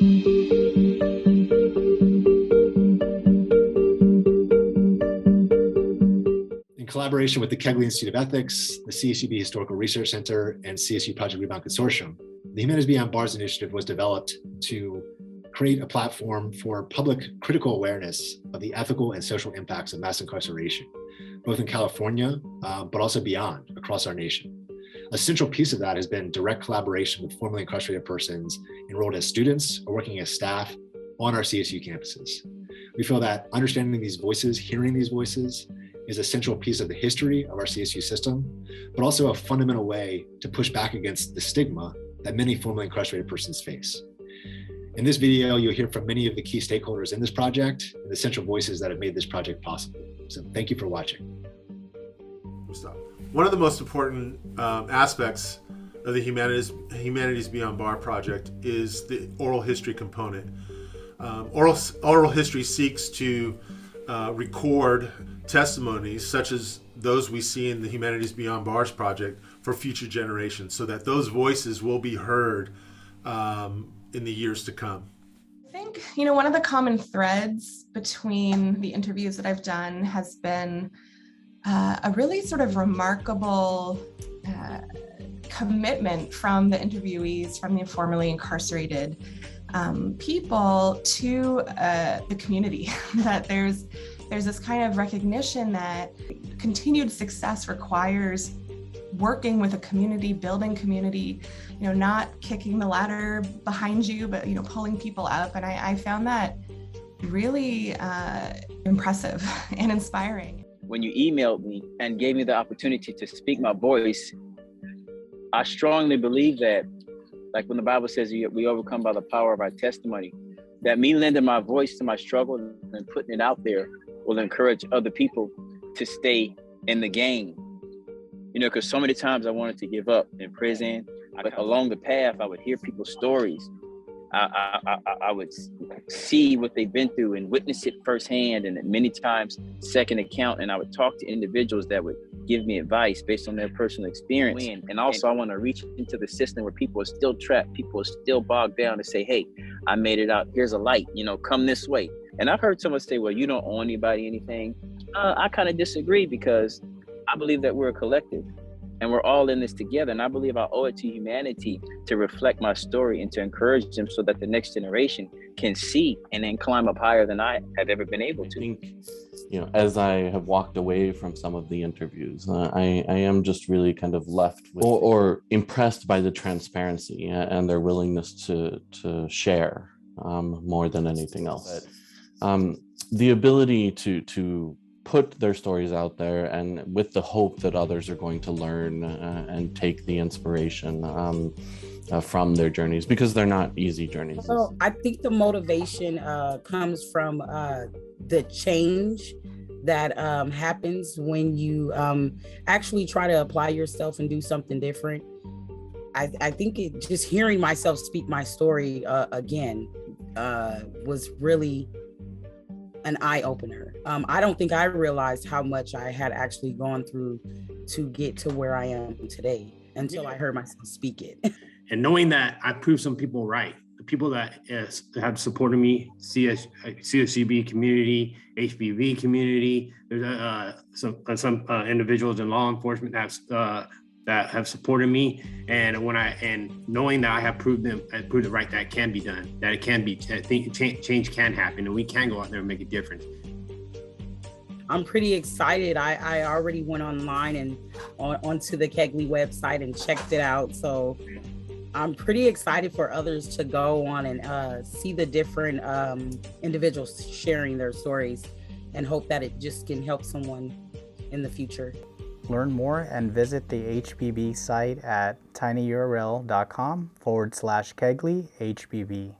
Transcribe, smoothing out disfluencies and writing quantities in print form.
In collaboration with the Kegley Institute of Ethics, the CSUB Historical Research Center, and CSU Project Rebound Consortium, the Humanities Beyond Bars initiative was developed to create a platform for public critical awareness of the ethical and social impacts of mass incarceration, both in California, but also beyond, across our nation. A central piece of that has been direct collaboration with formerly incarcerated persons enrolled as students or working as staff on our CSU campuses. We feel that understanding these voices, hearing these voices, is a central piece of the history of our CSU system, but also a fundamental way to push back against the stigma that many formerly incarcerated persons face. In this video, you'll hear from many of the key stakeholders in this project and the central voices that have made this project possible. So thank you for watching. One of the most important aspects of the Humanities Beyond Bar project is the oral history component. Oral history seeks to record testimonies such as those we see in the Humanities Beyond Bars project for future generations, so that those voices will be heard in the years to come. I think, one of the common threads between the interviews that I've done has been a really sort of remarkable commitment from the interviewees, from the formerly incarcerated people to the community, that there's this kind of recognition that continued success requires working with a community, building community, not kicking the ladder behind you, but, pulling people up. And I found that really impressive and inspiring. When you emailed me and gave me the opportunity to speak my voice, I strongly believe that, like when the Bible says we overcome by the power of our testimony, that me lending my voice to my struggle and putting it out there will encourage other people to stay in the game. Because so many times I wanted to give up in prison, but along the path, I would hear people's stories. I would see what they've been through and witness it firsthand, and many times second account. And I would talk to individuals that would give me advice based on their personal experience. And also I want to reach into the system where people are still trapped, people are still bogged down, to say, hey, I made it out. Here's a light, come this way. And I've heard someone say, well, you don't owe anybody anything. I kind of disagree, because I believe that we're a collective and we're all in this together. And I believe I owe it to humanity to reflect my story and to encourage them so that the next generation can see and then climb up higher than I have ever been able to. I think, as I have walked away from some of the interviews, I am just really kind of left with or impressed by the transparency and their willingness to share more than anything else. The ability to put their stories out there, and with the hope that others are going to learn and take the inspiration from their journeys, because they're not easy journeys. So I think the motivation comes from the change that happens when you actually try to apply yourself and do something different. I think just hearing myself speak my story again was really an eye-opener. I don't think I realized how much I had actually gone through to get to where I am today until I heard myself speak it. And knowing that I proved some people right, the people that have supported me, CSUB community, HBV community, there's some individuals in law enforcement that have supported me, and knowing that I have proved it right, that it can be done, that it can be, I think change can happen, and we can go out there and make a difference. I'm pretty excited. I already went online and onto the Kegley website and checked it out. So I'm pretty excited for others to go on and see the different individuals sharing their stories, and hope that it just can help someone in the future. Learn more and visit the HBB site at tinyurl.com/Kegley HBB.